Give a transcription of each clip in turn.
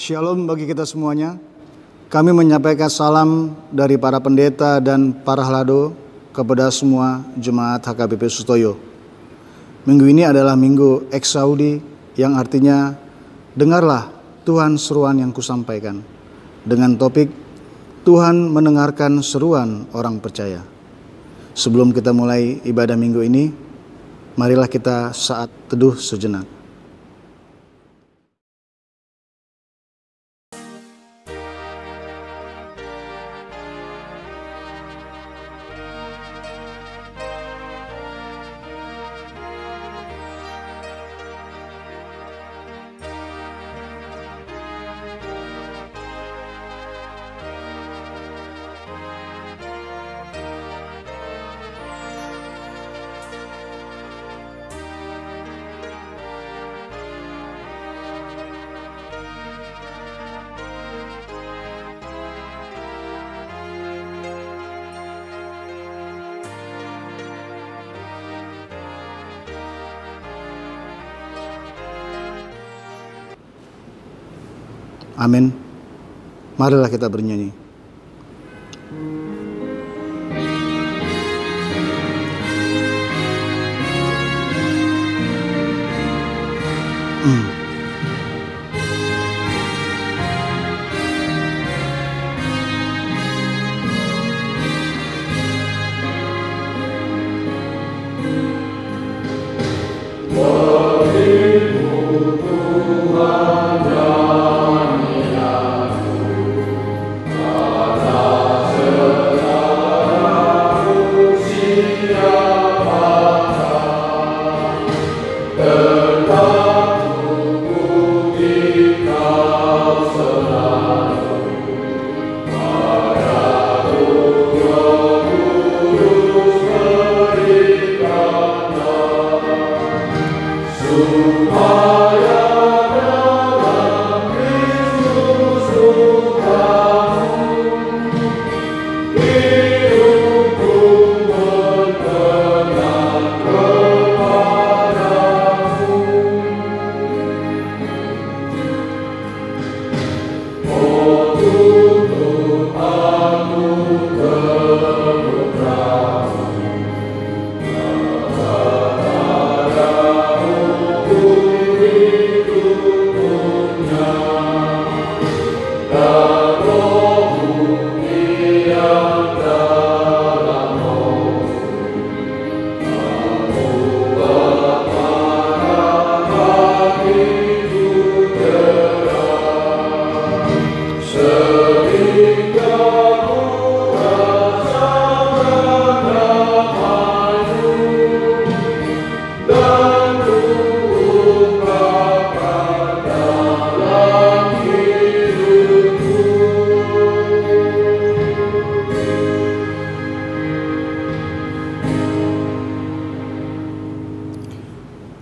Shalom bagi kita semuanya. Kami menyampaikan salam dari para pendeta dan para halado kepada semua jemaat HKBP Sutoyo. Minggu ini adalah minggu Eksaudi yang artinya dengarlah Tuhan seruan yang kusampaikan, dengan topik Tuhan mendengarkan seruan orang percaya. Sebelum kita mulai ibadah minggu ini, marilah kita saat teduh sejenak. Amin. Marilah kita bernyanyi.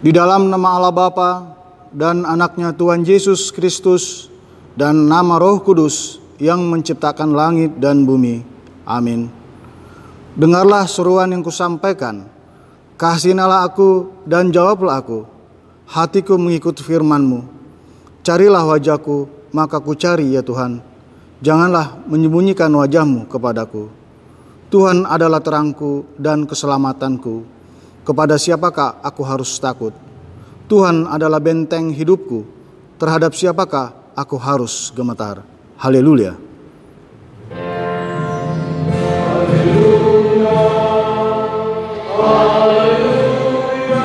Di dalam nama Allah Bapa dan anaknya Tuhan Yesus Kristus dan nama Roh Kudus yang menciptakan langit dan bumi. Amin. Dengarlah seruan yang kusampaikan. Kasihanilah aku dan jawablah aku. Hatiku mengikut firman-Mu. Carilah wajah-Ku, maka ku cari ya Tuhan. Janganlah menyembunyikan wajah-Mu kepadaku. Tuhan adalah terangku dan keselamatanku. Kepada siapakah aku harus takut? Tuhan adalah benteng hidupku. Terhadap siapakah aku harus gemetar? Haleluya. Haleluya. Haleluya. Haleluya.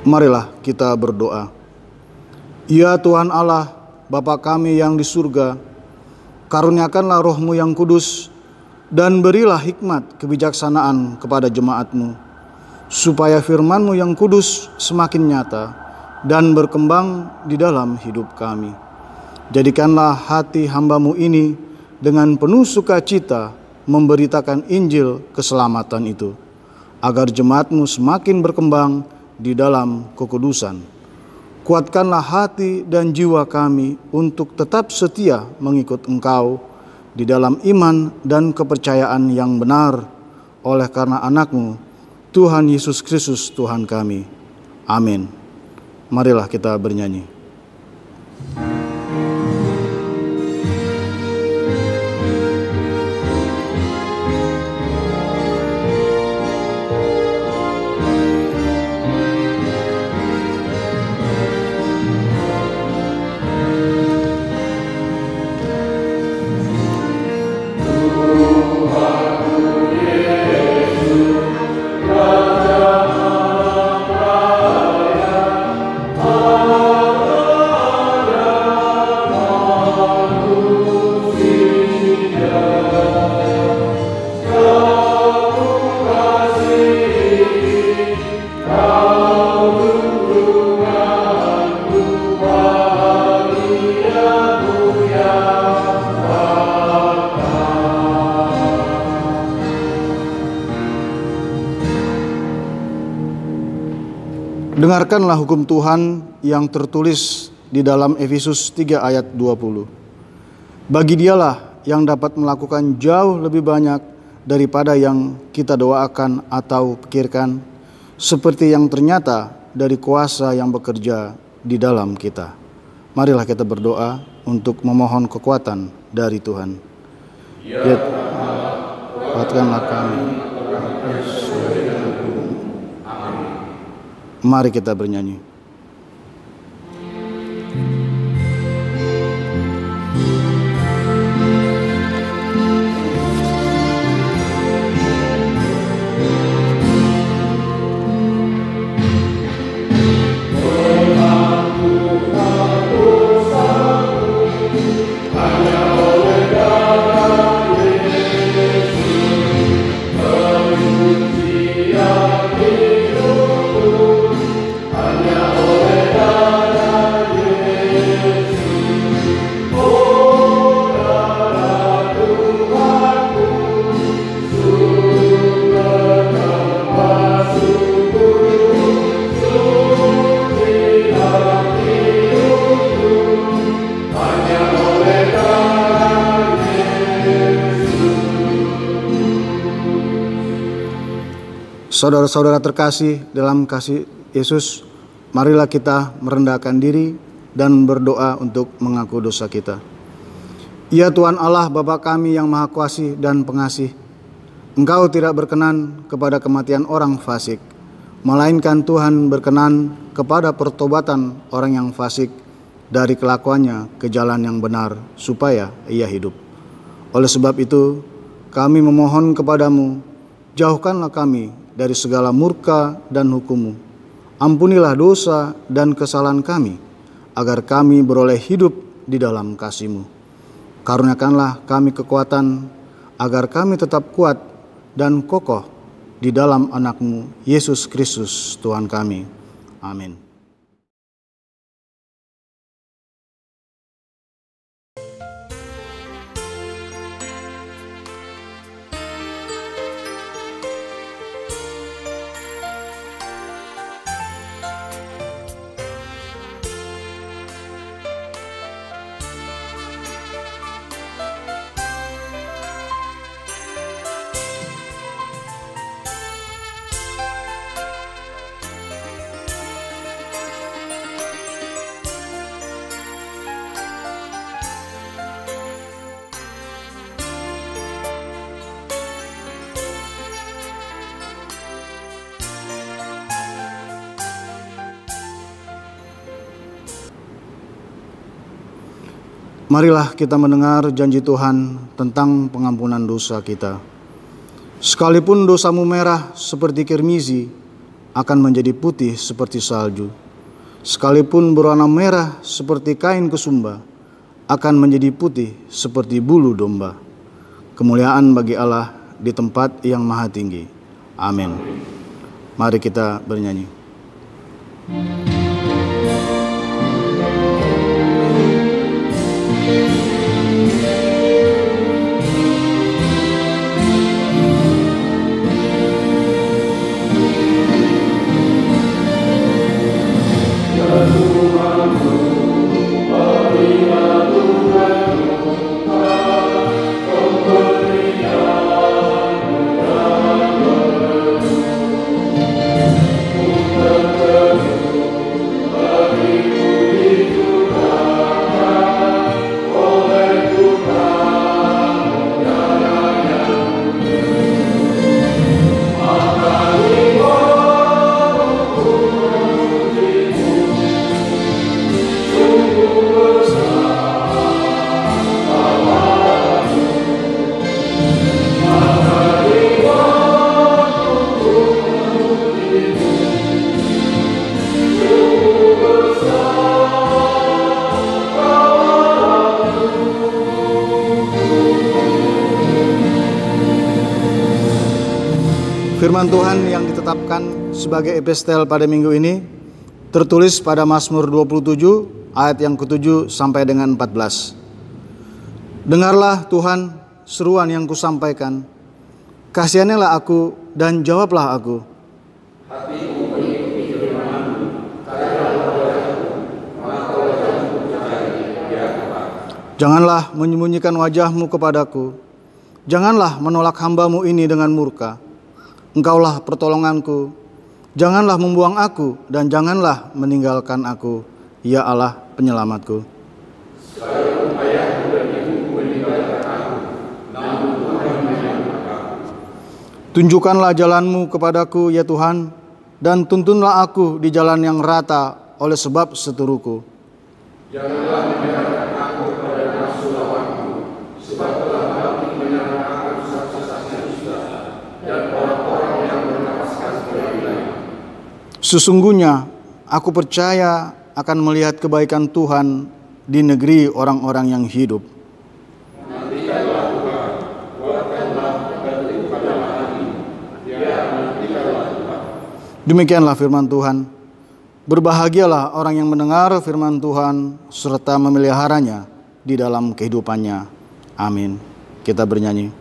Marilah kita berdoa. Ya Tuhan Allah, Bapa kami yang di surga, karuniakanlah Roh-Mu yang kudus, dan berilah hikmat kebijaksanaan kepada jemaat-Mu, supaya firman-Mu yang kudus semakin nyata dan berkembang di dalam hidup kami. Jadikanlah hati hamba-Mu ini dengan penuh sukacita memberitakan Injil keselamatan itu, agar jemaat-Mu semakin berkembang di dalam kekudusan. Kuatkanlah hati dan jiwa kami untuk tetap setia mengikut Engkau di dalam iman dan kepercayaan yang benar, oleh karena anakmu, Tuhan Yesus Kristus Tuhan kami. Amin. Marilah kita bernyanyi. Dengarkanlah hukum Tuhan yang tertulis di dalam Efesus 3 ayat 20. Bagi dialah yang dapat melakukan jauh lebih banyak daripada yang kita doakan atau pikirkan, seperti yang ternyata dari kuasa yang bekerja di dalam kita. Marilah kita berdoa untuk memohon kekuatan dari Tuhan. Ya, kuatkanlah kami. Mari kita bernyanyi. Saudara-saudara terkasih dalam kasih Yesus, marilah kita merendahkan diri dan berdoa untuk mengaku dosa kita. Ya Tuhan Allah Bapa kami yang Maha Kuasa dan Pengasih, Engkau tidak berkenan kepada kematian orang fasik, melainkan Tuhan berkenan kepada pertobatan orang yang fasik dari kelakuannya ke jalan yang benar, supaya ia hidup. Oleh sebab itu, kami memohon kepadamu, jauhkanlah kami dari segala murka dan hukum-Mu. Ampunilah dosa dan kesalahan kami, agar kami beroleh hidup di dalam kasih-Mu. Karuniakanlah kami kekuatan, agar kami tetap kuat dan kokoh di dalam anak-Mu, Yesus Kristus Tuhan kami. Amin. Marilah kita mendengar janji Tuhan tentang pengampunan dosa kita. Sekalipun dosamu merah seperti kirmizi, akan menjadi putih seperti salju. Sekalipun berwarna merah seperti kain kesumba, akan menjadi putih seperti bulu domba. Kemuliaan bagi Allah di tempat yang maha tinggi. Amin. Mari kita bernyanyi. Firman Tuhan yang ditetapkan sebagai epistel pada minggu ini tertulis pada Mazmur 27 ayat yang ke-7 sampai dengan 14. Dengarlah Tuhan seruan yang kusampaikan, kasihanilah aku dan jawablah aku. Janganlah menyembunyikan wajahmu kepadaku, janganlah menolak hamba-Mu ini dengan murka. Engkaulah pertolonganku, janganlah membuang aku dan janganlah meninggalkan aku, ya Allah penyelamatku. Tunjukkanlah jalan-Mu kepadaku, ya Tuhan, dan tuntunlah aku di jalan yang rata oleh sebab seteruku. Janganlah menyerahkan aku pada nafsu lawanku, sebab telah mati menyerahkan aku saksi-saksi dusta dan orang-orang yang bernapaskan keadilan. Sesungguhnya aku percaya akan melihat kebaikan Tuhan di negeri orang-orang yang hidup. Demikianlah firman Tuhan. Berbahagialah orang yang mendengar firman Tuhan serta memeliharanya di dalam kehidupannya. Amin. Kita bernyanyi.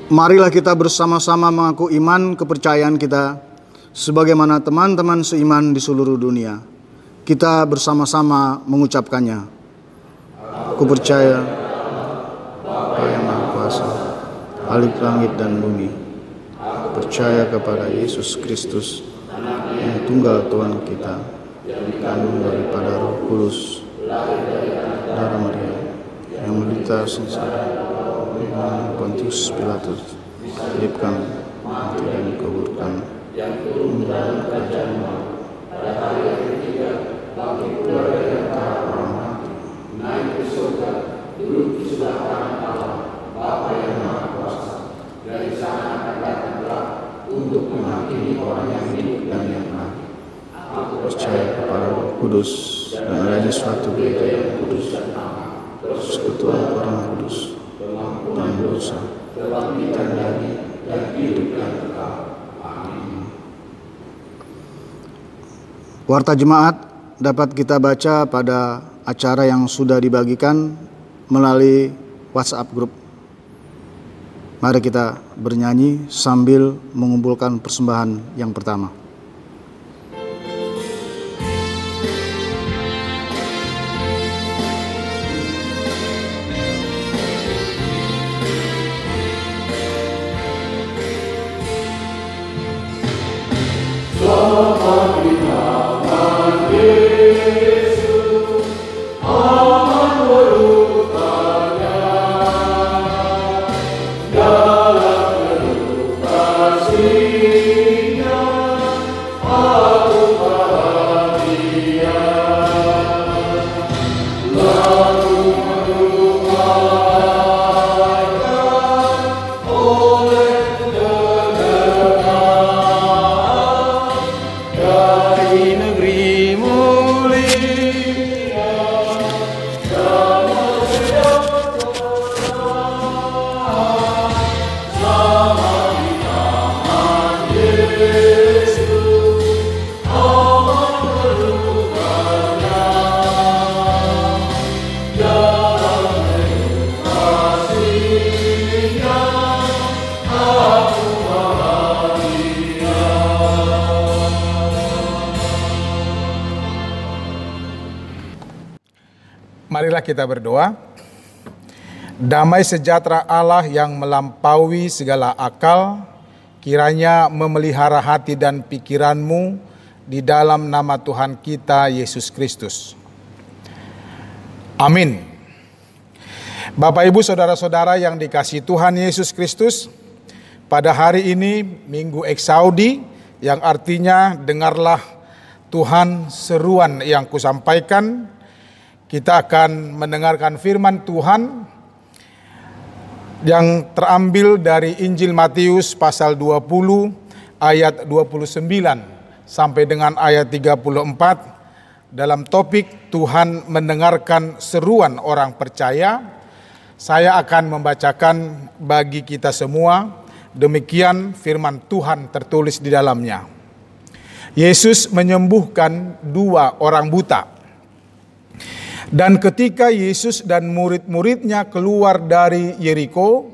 Marilah kita bersama-sama mengaku iman kepercayaan kita sebagaimana teman-teman seiman di seluruh dunia. Kita bersama-sama mengucapkannya. Aku percaya Bapa yang Maha Kuasa, Khalik langit dan bumi. Aku percaya kepada Yesus Kristus, yang tunggal Tuhan kita, yang dikandung daripada Roh Kudus, darah Maria, yang menderita sengsara Pontius Pilatus, disalibkan, mati dan dikuburkan, mendalam kerajaan pada hari yang ketiga, bangkit keluar dari antara orang mati, naik ke surga, duduk di sebelah kanan Allah, Bapa yang Maha Kuasa. Dari sana akan datang kelak untuk menghakimi orang yang hidup dan yang mati. Aku percaya kepada Roh Kudus dan adanya suatu gereja yang kudus dan aman, persekutuan orang kudus, pengampunan dosa, kebangkitan dari dan hidup yang kekal. Amin. Warta jemaat dapat kita baca pada acara yang sudah dibagikan melalui WhatsApp group. Mari kita bernyanyi sambil mengumpulkan persembahan yang pertama. Marilah kita berdoa. Damai sejahtera Allah yang melampaui segala akal, kiranya memelihara hati dan pikiranmu di dalam nama Tuhan kita Yesus Kristus. Amin. Bapak, Ibu, saudara-saudara yang dikasihi Tuhan Yesus Kristus, pada hari ini Minggu Eksaudi, yang artinya dengarlah Tuhan seruan yang kusampaikan. Kita akan mendengarkan firman Tuhan yang terambil dari Injil Matius pasal 20 ayat 29 sampai dengan ayat 34 dalam topik Tuhan mendengarkan seruan orang percaya. Saya akan membacakan bagi kita semua. Demikian firman Tuhan tertulis di dalamnya. Yesus menyembuhkan 2 orang buta. Dan ketika Yesus dan murid-muridnya keluar dari Yeriko,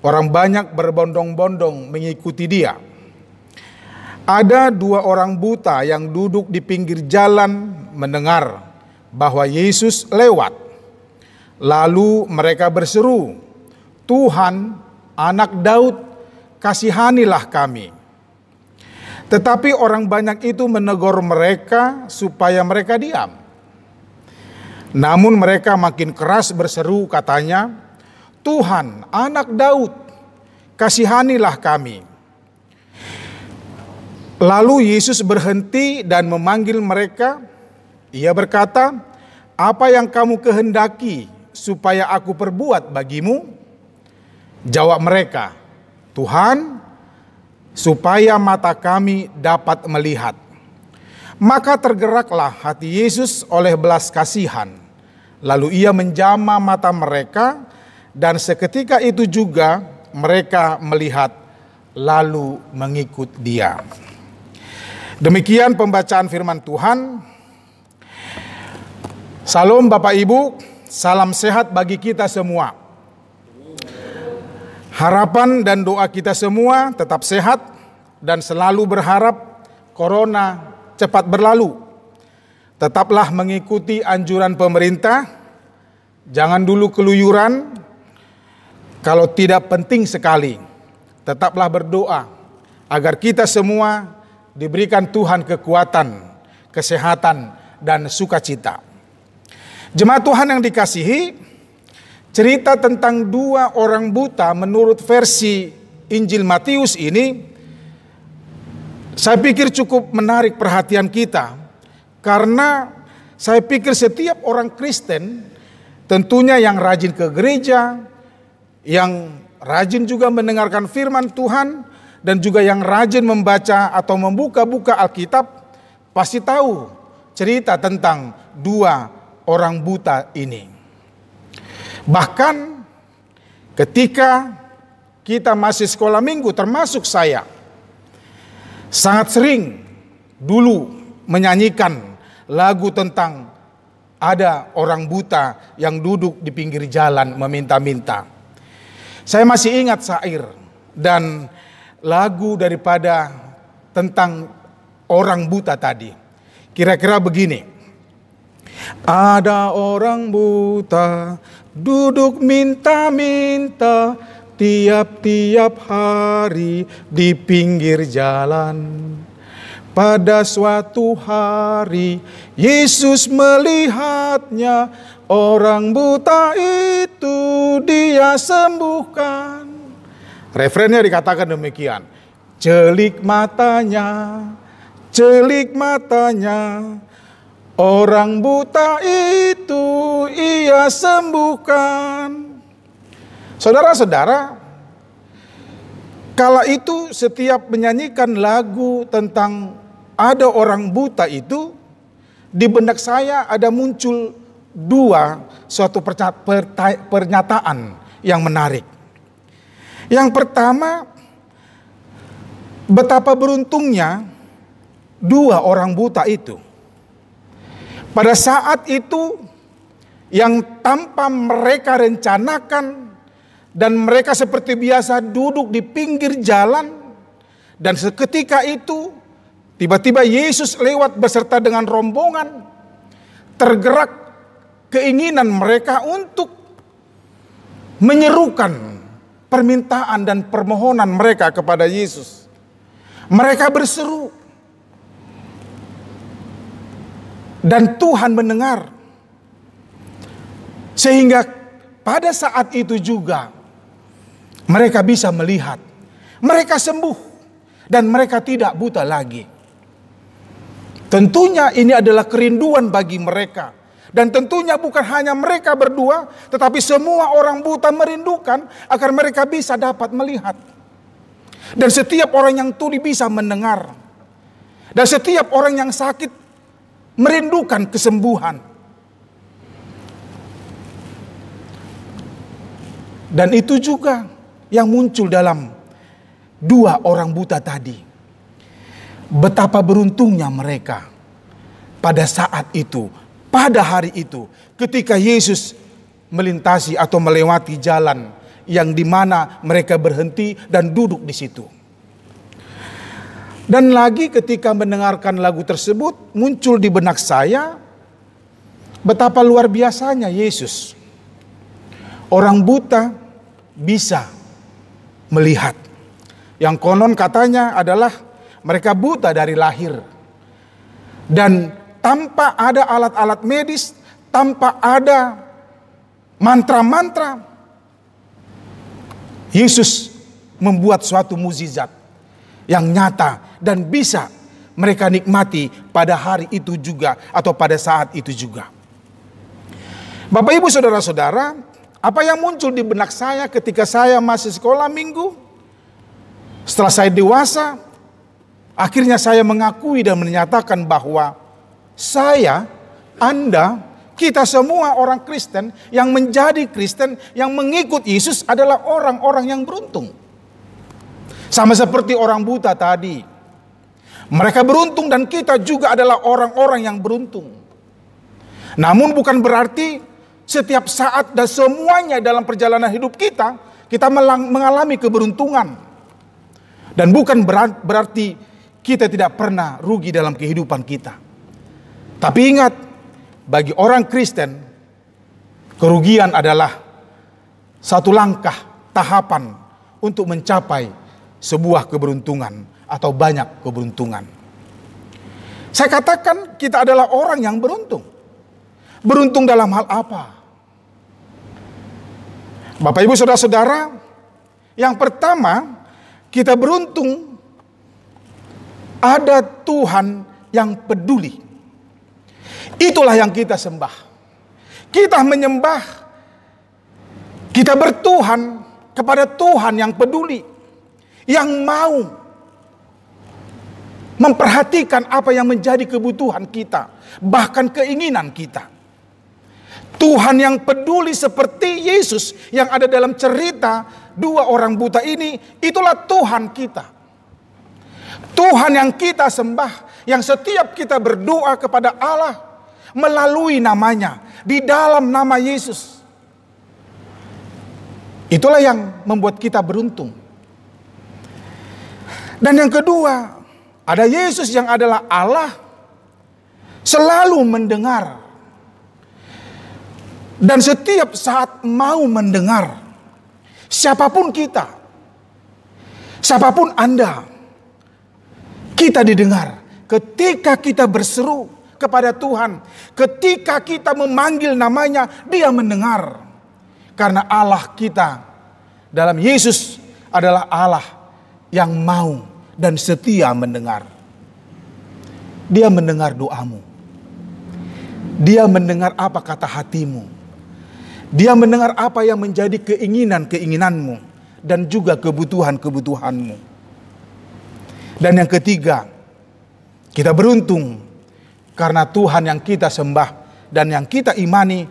orang banyak berbondong-bondong mengikuti dia. Ada 2 orang buta yang duduk di pinggir jalan mendengar bahwa Yesus lewat. Lalu mereka berseru, "Tuhan, Anak Daud, kasihanilah kami." Tetapi orang banyak itu menegur mereka supaya mereka diam. Namun mereka makin keras berseru, katanya, "Tuhan, Anak Daud, kasihanilah kami." Lalu Yesus berhenti dan memanggil mereka. Ia berkata, "Apa yang kamu kehendaki supaya aku perbuat bagimu?" Jawab mereka, "Tuhan, supaya mata kami dapat melihat." Maka tergeraklah hati Yesus oleh belas kasihan. Lalu ia menjamah mata mereka, dan seketika itu juga mereka melihat lalu mengikut dia. Demikian pembacaan firman Tuhan. Salam Bapak Ibu, salam sehat bagi kita semua. Harapan dan doa kita semua tetap sehat dan selalu berharap corona cepat berlalu. Tetaplah mengikuti anjuran pemerintah, jangan dulu keluyuran. Kalau tidak penting sekali, tetaplah berdoa agar kita semua diberikan Tuhan kekuatan, kesehatan, dan sukacita. Jemaat Tuhan yang dikasihi, cerita tentang 2 orang buta menurut versi Injil Matius ini, saya pikir cukup menarik perhatian kita. Karena saya pikir setiap orang Kristen, tentunya yang rajin ke gereja, yang rajin juga mendengarkan firman Tuhan, dan juga yang rajin membaca atau membuka-buka Alkitab, pasti tahu cerita tentang 2 orang buta ini. Bahkan ketika kita masih sekolah minggu, termasuk saya, sangat sering dulu menyanyikan lagu tentang ada orang buta yang duduk di pinggir jalan meminta-minta. Saya masih ingat syair dan lagu daripada tentang orang buta tadi. Kira-kira begini. Ada orang buta duduk minta-minta tiap-tiap hari di pinggir jalan. Pada suatu hari Yesus melihatnya, orang buta itu dia sembuhkan. Refrennya dikatakan demikian. Celik matanya, orang buta itu ia sembuhkan. Saudara-saudara, kala itu setiap menyanyikan lagu tentang ada orang buta itu, di benak saya ada muncul 2 suatu pernyataan yang menarik. Yang pertama, betapa beruntungnya 2 orang buta itu. Pada saat itu yang tanpa mereka rencanakan dan mereka seperti biasa duduk di pinggir jalan, dan seketika itu tiba-tiba Yesus lewat beserta dengan rombongan. Tergerak keinginan mereka untuk menyerukan permintaan dan permohonan mereka kepada Yesus. Mereka berseru dan Tuhan mendengar. Sehingga pada saat itu juga mereka bisa melihat, mereka sembuh dan mereka tidak buta lagi. Tentunya ini adalah kerinduan bagi mereka. Dan tentunya bukan hanya mereka berdua, tetapi semua orang buta merindukan agar mereka bisa dapat melihat. Dan setiap orang yang tuli bisa mendengar. Dan setiap orang yang sakit merindukan kesembuhan. Dan itu juga yang muncul dalam dua orang buta tadi. Betapa beruntungnya mereka pada saat itu, pada hari itu, ketika Yesus melintasi atau melewati jalan yang dimana mereka berhenti dan duduk di situ. Dan lagi ketika mendengarkan lagu tersebut, muncul di benak saya betapa luar biasanya Yesus. Orang buta bisa melihat. Yang konon katanya adalah mereka buta dari lahir. Dan tanpa ada alat-alat medis, tanpa ada mantra-mantra, Yesus membuat suatu mukjizat yang nyata dan bisa mereka nikmati pada hari itu juga atau pada saat itu juga. Bapak Ibu Saudara-saudara, apa yang muncul di benak saya ketika saya masih sekolah minggu? Setelah saya dewasa, akhirnya saya mengakui dan menyatakan bahwa saya, Anda, kita semua orang Kristen yang menjadi Kristen, yang mengikut Yesus adalah orang-orang yang beruntung. Sama seperti orang buta tadi. Mereka beruntung dan kita juga adalah orang-orang yang beruntung. Namun bukan berarti setiap saat dan semuanya dalam perjalanan hidup kita mengalami keberuntungan. Dan bukan berarti kita tidak pernah rugi dalam kehidupan kita. Tapi ingat, bagi orang Kristen, kerugian adalah satu langkah tahapan untuk mencapai sebuah keberuntungan atau banyak keberuntungan. Saya katakan kita adalah orang yang beruntung. Beruntung dalam hal apa? Bapak Ibu Saudara-saudara, yang pertama, kita beruntung ada Tuhan yang peduli. Itulah yang kita sembah. Kita menyembah, kita bertuhan kepada Tuhan yang peduli, yang mau memperhatikan apa yang menjadi kebutuhan kita, bahkan keinginan kita. Tuhan yang peduli seperti Yesus yang ada dalam cerita dua orang buta ini, itulah Tuhan kita. Tuhan yang kita sembah, yang setiap kita berdoa kepada Allah melalui namanya, di dalam nama Yesus. Itulah yang membuat kita beruntung. Dan yang kedua, ada Yesus yang adalah Allah, selalu mendengar. Dan setiap saat mau mendengar. Siapapun kita, siapapun Anda, kita didengar. Ketika kita berseru kepada Tuhan, ketika kita memanggil namanya, Dia mendengar. Karena Allah kita dalam Yesus adalah Allah yang mau dan setia mendengar. Dia mendengar doamu. Dia mendengar apa kata hatimu. Dia mendengar apa yang menjadi keinginan-keinginanmu dan juga kebutuhan-kebutuhanmu. Dan yang ketiga, kita beruntung karena Tuhan yang kita sembah dan yang kita imani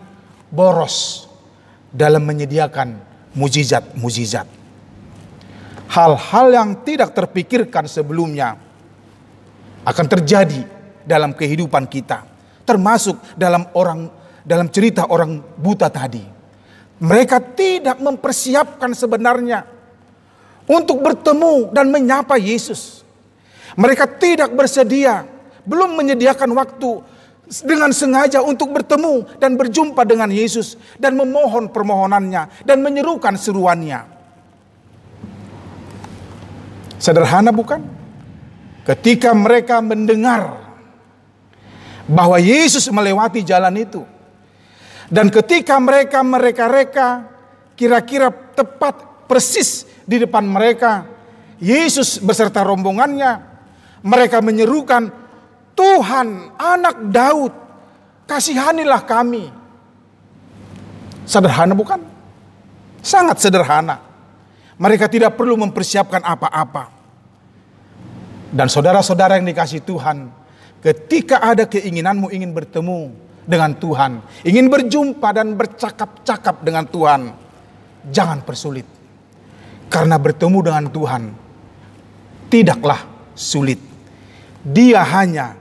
boros dalam menyediakan mukjizat-mukjizat. Hal-hal yang tidak terpikirkan sebelumnya akan terjadi dalam kehidupan kita, termasuk dalam cerita orang buta tadi. Mereka tidak mempersiapkan sebenarnya untuk bertemu dan menyapa Yesus. Mereka tidak bersedia, belum menyediakan waktu dengan sengaja untuk bertemu dan berjumpa dengan Yesus dan memohon permohonannya dan menyerukan seruannya. Sederhana bukan? Ketika mereka mendengar bahwa Yesus melewati jalan itu, dan ketika mereka mereka-reka kira-kira tepat persis di depan mereka, Yesus beserta rombongannya, mereka menyerukan, "Tuhan, Anak Daud, kasihanilah kami." Sederhana bukan? Sangat sederhana. Mereka tidak perlu mempersiapkan apa-apa. Dan saudara-saudara yang dikasihi Tuhan, ketika ada keinginanmu ingin bertemu dengan Tuhan, ingin berjumpa dan bercakap-cakap dengan Tuhan, jangan persulit. Karena bertemu dengan Tuhan tidaklah sulit. Dia hanya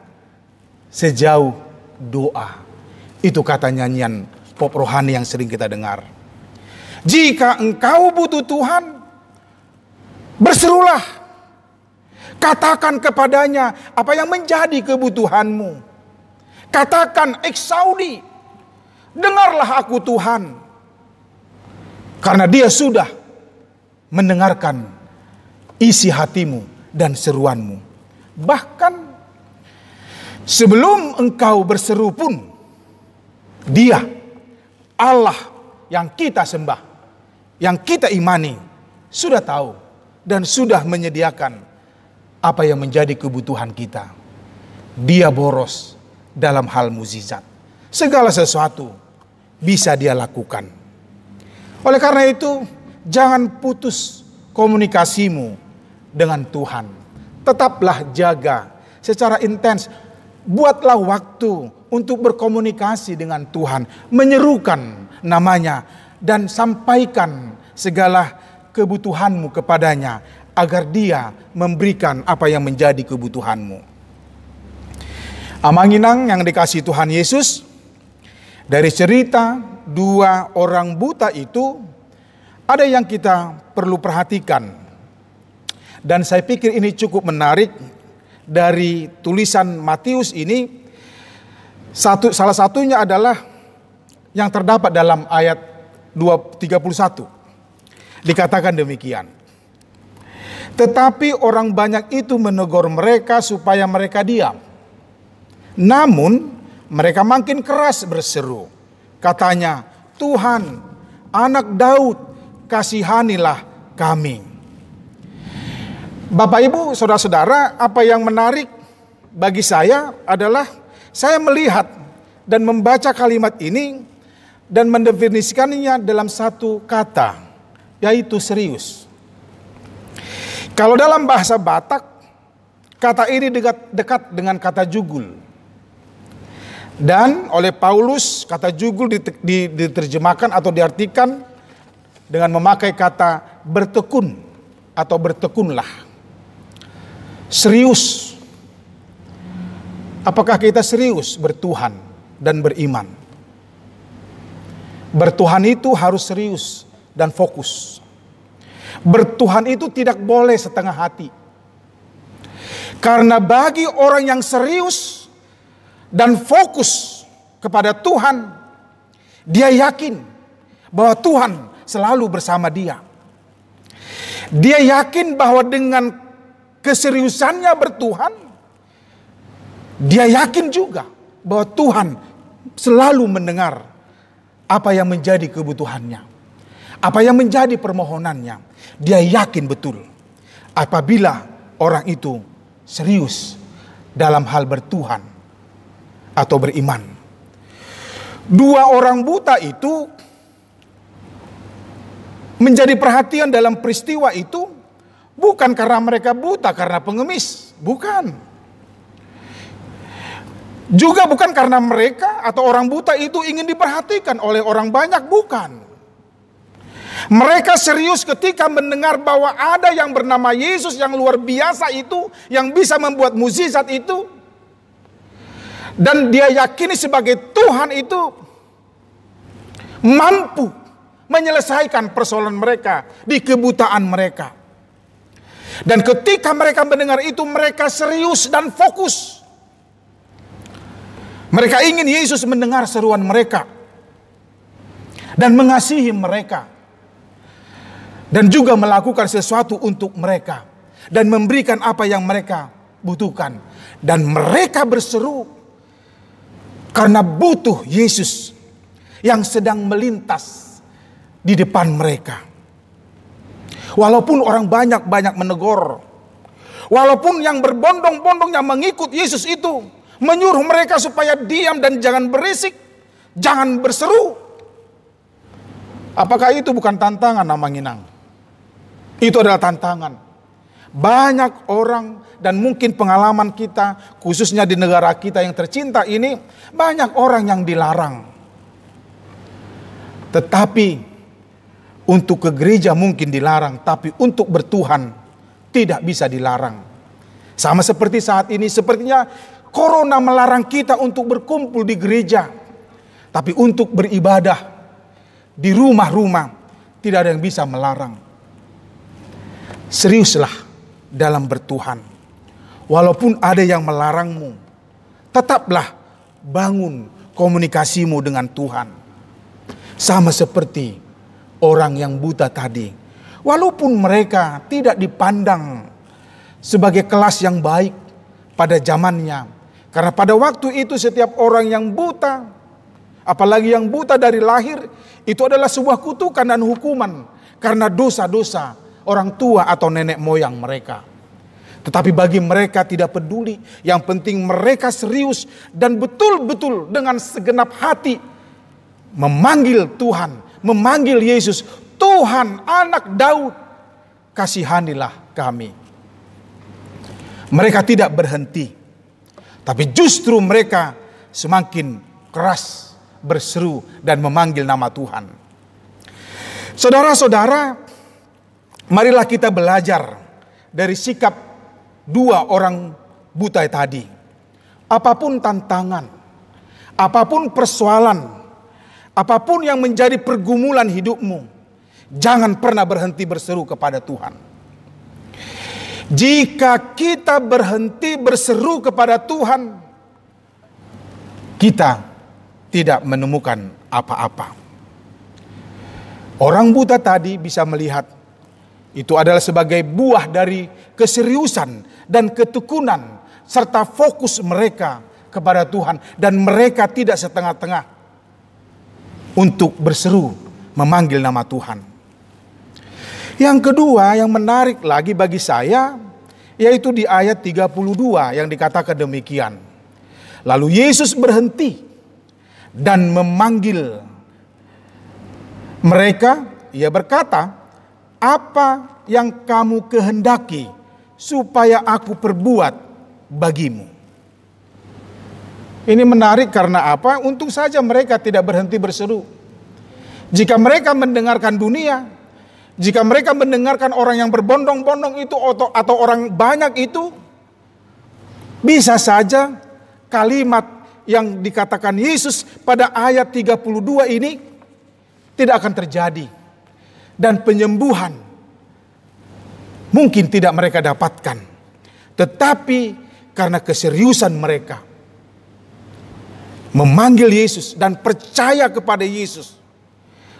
sejauh doa. Itu kata nyanyian pop rohani yang sering kita dengar. Jika engkau butuh Tuhan, berserulah. Katakan kepadanya apa yang menjadi kebutuhanmu. Katakan, "Eksaudi, dengarlah aku Tuhan." Karena Dia sudah mendengarkan isi hatimu dan seruanmu. Bahkan sebelum engkau berseru pun, Dia, Allah yang kita sembah, yang kita imani, sudah tahu dan sudah menyediakan apa yang menjadi kebutuhan kita. Dia boros dalam hal mukjizat. Segala sesuatu bisa Dia lakukan. Oleh karena itu, jangan putus komunikasimu dengan Tuhan. Tetaplah jaga secara intens. Buatlah waktu untuk berkomunikasi dengan Tuhan, menyerukan namanya dan sampaikan segala kebutuhanmu kepadanya agar Dia memberikan apa yang menjadi kebutuhanmu. Amanginang yang dikasihi Tuhan Yesus, dari cerita dua orang buta itu ada yang kita perlu perhatikan. Dan saya pikir ini cukup menarik dari tulisan Matius ini. Salah satunya adalah yang terdapat dalam ayat 31. Dikatakan demikian. Tetapi orang banyak itu menegur mereka supaya mereka diam. Namun mereka makin keras berseru. Katanya, "Tuhan, Anak Daud, kasihanilah kami." Bapak Ibu, saudara-saudara, apa yang menarik bagi saya adalah saya melihat dan membaca kalimat ini dan mendefinisikannya dalam satu kata, yaitu serius. Kalau dalam bahasa Batak, kata ini dekat dengan kata jugul. Dan oleh Paulus, kata jugul diterjemahkan atau diartikan dengan memakai kata bertekun atau bertekunlah. Serius. Apakah kita serius bertuhan dan beriman? Bertuhan itu harus serius dan fokus. Bertuhan itu tidak boleh setengah hati. Karena bagi orang yang serius dan fokus kepada Tuhan, dia yakin bahwa Tuhan selalu bersama dia. Dia yakin bahwa dengan keseriusannya bertuhan, dia yakin juga bahwa Tuhan selalu mendengar apa yang menjadi kebutuhannya, apa yang menjadi permohonannya. Dia yakin betul apabila orang itu serius dalam hal bertuhan atau beriman. Dua orang buta itu menjadi perhatian dalam peristiwa itu bukan karena mereka buta karena pengemis, bukan. Juga bukan karena mereka atau orang buta itu ingin diperhatikan oleh orang banyak, bukan. Mereka serius ketika mendengar bahwa ada yang bernama Yesus yang luar biasa itu, yang bisa membuat mukjizat itu. Dan dia yakini sebagai Tuhan itu mampu menyelesaikan persoalan mereka di kebutaan mereka. Dan ketika mereka mendengar itu, mereka serius dan fokus. Mereka ingin Yesus mendengar seruan mereka dan mengasihi mereka, dan juga melakukan sesuatu untuk mereka dan memberikan apa yang mereka butuhkan. Dan mereka berseru karena butuh Yesus yang sedang melintas di depan mereka. Walaupun orang banyak menegur, walaupun yang berbondong-bondong yang mengikut Yesus itu menyuruh mereka supaya diam dan jangan berisik, jangan berseru. Apakah itu bukan tantangan, Namanginang? Itu adalah tantangan. Banyak orang, dan mungkin pengalaman kita, khususnya di negara kita yang tercinta ini, banyak orang yang dilarang. Tetapi untuk ke gereja mungkin dilarang, tapi untuk bertuhan tidak bisa dilarang. Sama seperti saat ini, sepertinya corona melarang kita untuk berkumpul di gereja. Tapi untuk beribadah di rumah-rumah tidak ada yang bisa melarang. Seriuslah dalam bertuhan. Walaupun ada yang melarangmu, tetaplah bangun komunikasimu dengan Tuhan. Sama seperti orang yang buta tadi. Walaupun mereka tidak dipandang sebagai kelas yang baik pada zamannya. Karena pada waktu itu setiap orang yang buta, apalagi yang buta dari lahir, itu adalah sebuah kutukan dan hukuman. Karena dosa-dosa orang tua atau nenek moyang mereka. Tetapi bagi mereka tidak peduli. Yang penting mereka serius dan betul-betul dengan segenap hati memanggil Tuhan, memanggil Yesus. Tuhan, Anak Daud, kasihanilah kami. Mereka tidak berhenti, tapi justru mereka semakin keras berseru dan memanggil nama Tuhan. Saudara-saudara, marilah kita belajar dari sikap dua orang buta tadi. Apapun tantangan, apapun persoalan, apapun yang menjadi pergumulan hidupmu, jangan pernah berhenti berseru kepada Tuhan. Jika kita berhenti berseru kepada Tuhan, kita tidak menemukan apa-apa. Orang buta tadi bisa melihat itu adalah sebagai buah dari keseriusan dan ketekunan serta fokus mereka kepada Tuhan, dan mereka tidak setengah-tengah untuk berseru memanggil nama Tuhan. Yang kedua yang menarik lagi bagi saya, yaitu di ayat 32 yang dikatakan demikian. Lalu Yesus berhenti dan memanggil mereka. Ia berkata, "Apa yang kamu kehendaki supaya aku perbuat bagimu?" Ini menarik karena apa? Untung saja mereka tidak berhenti berseru. Jika mereka mendengarkan dunia, jika mereka mendengarkan orang yang berbondong-bondong itu atau orang banyak itu, bisa saja kalimat yang dikatakan Yesus pada ayat 32 ini tidak akan terjadi. Dan penyembuhan mungkin tidak mereka dapatkan. Tetapi karena keseriusan mereka memanggil Yesus dan percaya kepada Yesus,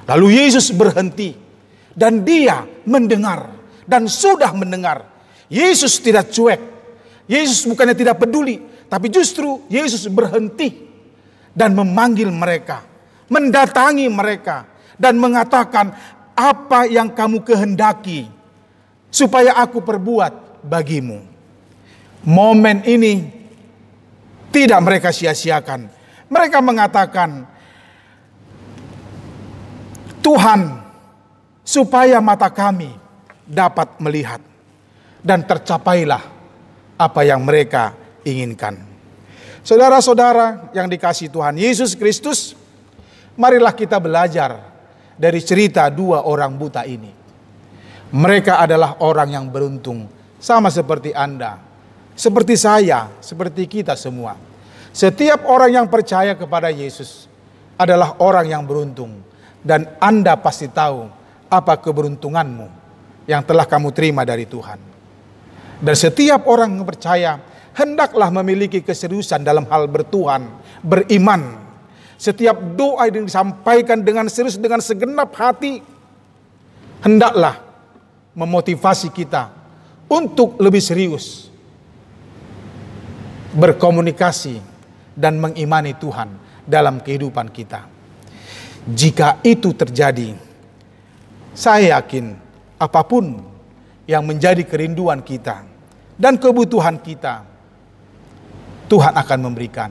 lalu Yesus berhenti dan dia mendengar dan sudah mendengar. Yesus tidak cuek. Yesus bukannya tidak peduli, tapi justru Yesus berhenti dan memanggil mereka, mendatangi mereka dan mengatakan, "Apa yang kamu kehendaki supaya aku perbuat bagimu?" Momen ini tidak mereka sia-siakan. Mereka mengatakan, "Tuhan, supaya mata kami dapat melihat." Dan tercapailah apa yang mereka inginkan. Saudara-saudara yang dikasihi Tuhan Yesus Kristus, marilah kita belajar dari cerita dua orang buta ini. Mereka adalah orang yang beruntung, sama seperti Anda, seperti saya, seperti kita semua. Setiap orang yang percaya kepada Yesus adalah orang yang beruntung. Dan Anda pasti tahu apa keberuntunganmu yang telah kamu terima dari Tuhan. Dan setiap orang yang percaya hendaklah memiliki keseriusan dalam hal bertuhan, beriman. Setiap doa yang disampaikan dengan serius, dengan segenap hati, hendaklah memotivasi kita untuk lebih serius berkomunikasi dan mengimani Tuhan dalam kehidupan kita. Jika itu terjadi, saya yakin apapun yang menjadi kerinduan kita dan kebutuhan kita, Tuhan akan memberikan.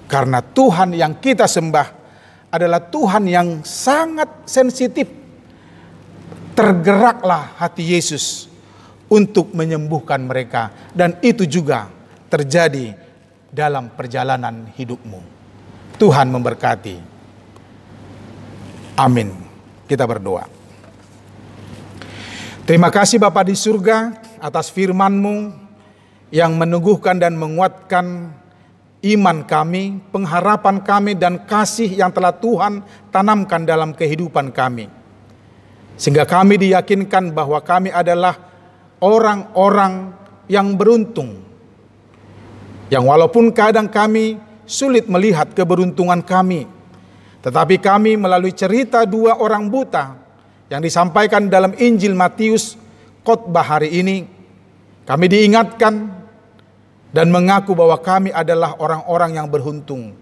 Karena Tuhan yang kita sembah adalah Tuhan yang sangat sensitif. Tergeraklah hati Yesus untuk menyembuhkan mereka. Dan itu juga terjadi dalam perjalanan hidupmu. Tuhan memberkati. Amin. Kita berdoa. Terima kasih Bapa di surga atas firman-Mu yang meneguhkan dan menguatkan iman kami, pengharapan kami, dan kasih yang telah Tuhan tanamkan dalam kehidupan kami. Sehingga kami diyakinkan bahwa kami adalah orang-orang yang beruntung. Yang walaupun kadang kami sulit melihat keberuntungan kami, tetapi kami melalui cerita dua orang buta yang disampaikan dalam Injil Matius khotbah hari ini, kami diingatkan dan mengaku bahwa kami adalah orang-orang yang beruntung.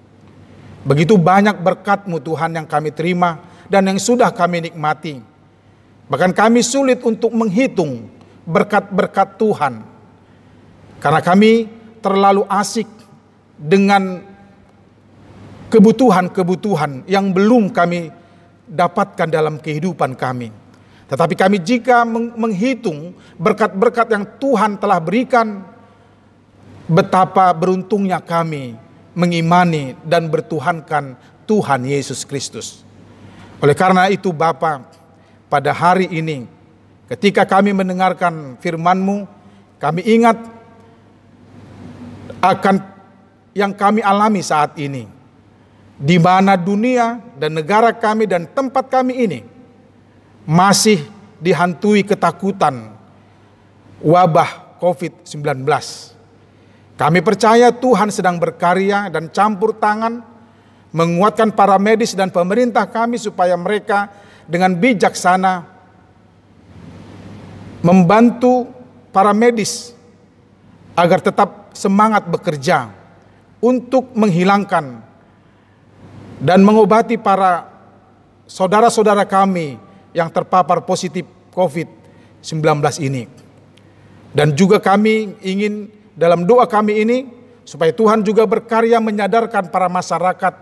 Begitu banyak berkat-Mu Tuhan yang kami terima dan yang sudah kami nikmati. Bahkan kami sulit untuk menghitung berkat-berkat Tuhan. Karena kami terlalu asik dengan kebutuhan-kebutuhan yang belum kami dapatkan dalam kehidupan kami. Tetapi kami jika menghitung berkat-berkat yang Tuhan telah berikan, betapa beruntungnya kami mengimani dan bertuhankan Tuhan Yesus Kristus. Oleh karena itu Bapa, pada hari ini ketika kami mendengarkan firman-Mu, kami ingat akan yang kami alami saat ini, di mana dunia dan negara kami dan tempat kami ini masih dihantui ketakutan wabah COVID-19. Kami percaya Tuhan sedang berkarya dan campur tangan menguatkan para medis dan pemerintah kami supaya mereka dengan bijaksana membantu para medis agar tetap semangat bekerja untuk menghilangkan dan mengobati para saudara-saudara kami yang terpapar positif COVID-19 ini. Dan juga kami ingin dalam doa kami ini supaya Tuhan juga berkarya menyadarkan para masyarakat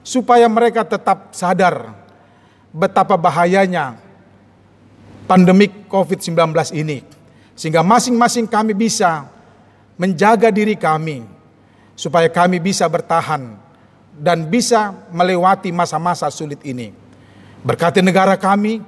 supaya mereka tetap sadar betapa bahayanya pandemik COVID-19 ini. Sehingga masing-masing kami bisa menjaga diri kami supaya kami bisa bertahan dan bisa melewati masa-masa sulit ini. Berkati negara kami,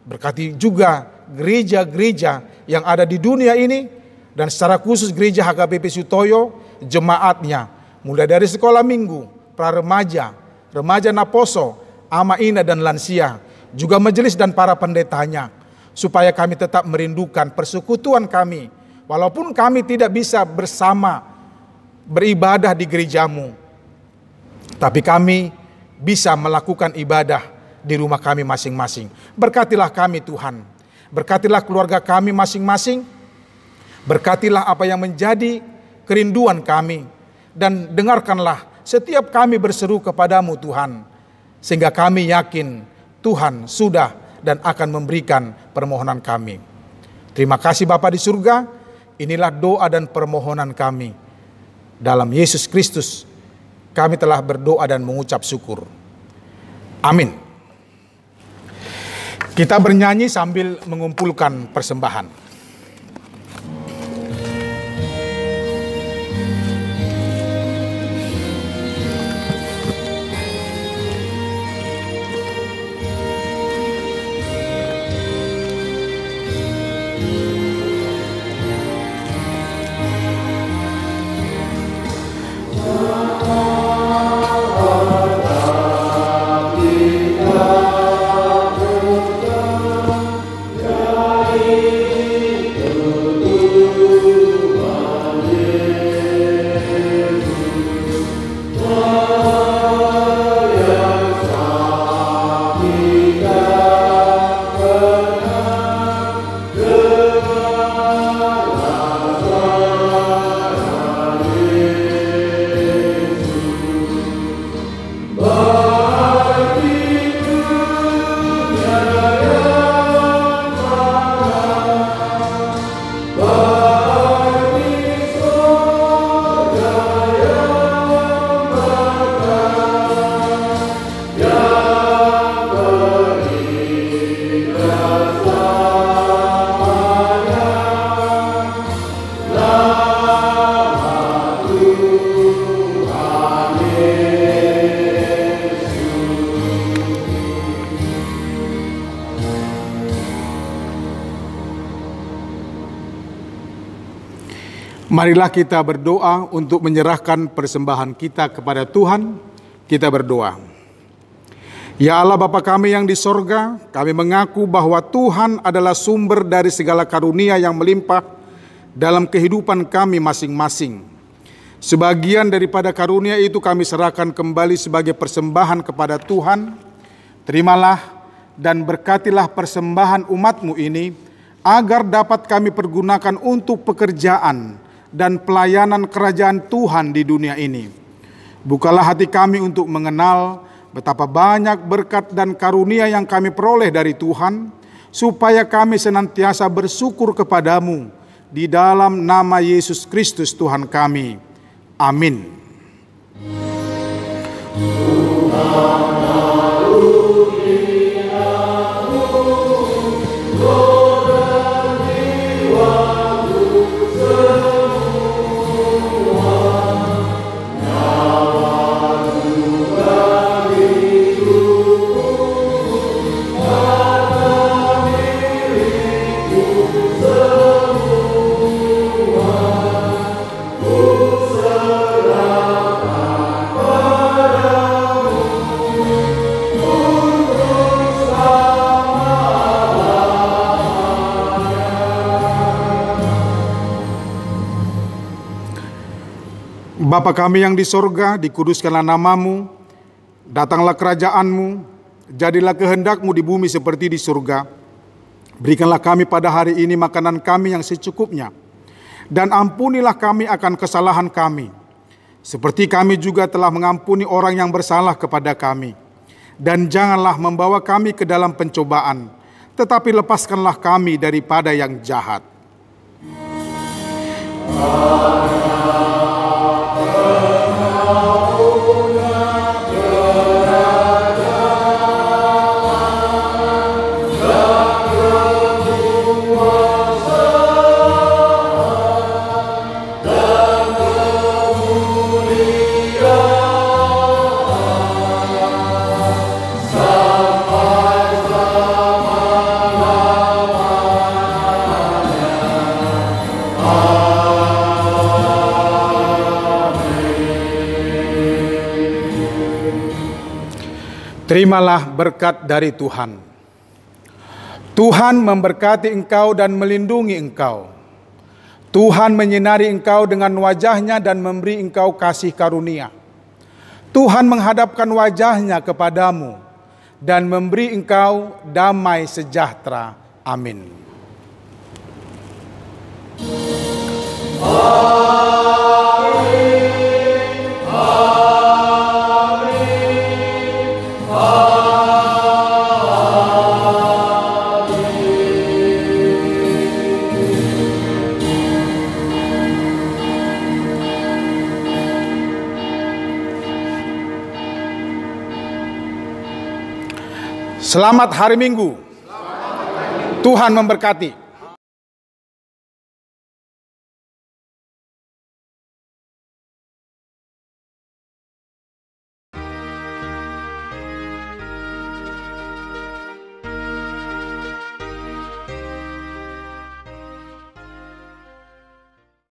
berkati juga gereja-gereja yang ada di dunia ini, dan secara khusus gereja HKBP Sutoyo, jemaatnya, mulai dari sekolah minggu, pra-remaja, remaja Naposo, Ama Ina dan lansia, juga majelis dan para pendetanya, supaya kami tetap merindukan persekutuan kami, walaupun kami tidak bisa bersama beribadah di gerejamu, tapi kami bisa melakukan ibadah di rumah kami masing-masing. Berkatilah kami Tuhan, berkatilah keluarga kami masing-masing, berkatilah apa yang menjadi kerinduan kami, dan dengarkanlah setiap kami berseru kepadamu Tuhan, sehingga kami yakin Tuhan sudah dan akan memberikan permohonan kami. Terima kasih Bapa di surga, inilah doa dan permohonan kami. Dalam Yesus Kristus kami telah berdoa dan mengucap syukur. Amin. Kita bernyanyi sambil mengumpulkan persembahan. Marilah kita berdoa untuk menyerahkan persembahan kita kepada Tuhan. Kita berdoa. Ya Allah Bapa kami yang di sorga, kami mengaku bahwa Tuhan adalah sumber dari segala karunia yang melimpah dalam kehidupan kami masing-masing. Sebagian daripada karunia itu kami serahkan kembali sebagai persembahan kepada Tuhan. Terimalah dan berkatilah persembahan umat-Mu ini, agar dapat kami pergunakan untuk pekerjaan dan pelayanan kerajaan Tuhan di dunia ini. Bukalah hati kami untuk mengenal betapa banyak berkat dan karunia yang kami peroleh dari Tuhan, supaya kami senantiasa bersyukur kepadamu di dalam nama Yesus Kristus Tuhan kami. Amin. Bapa kami yang di sorga, dikuduskanlah namamu, datanglah kerajaanmu, jadilah kehendakmu di bumi seperti di surga. Berikanlah kami pada hari ini makanan kami yang secukupnya, dan ampunilah kami akan kesalahan kami, seperti kami juga telah mengampuni orang yang bersalah kepada kami. Dan janganlah membawa kami ke dalam pencobaan, tetapi lepaskanlah kami daripada yang jahat. Terimalah berkat dari Tuhan. Tuhan memberkati engkau dan melindungi engkau. Tuhan menyinari engkau dengan wajah-Nya dan memberi engkau kasih karunia. Tuhan menghadapkan wajah-Nya kepadamu dan memberi engkau damai sejahtera. Amin. Selamat hari Minggu. Tuhan memberkati.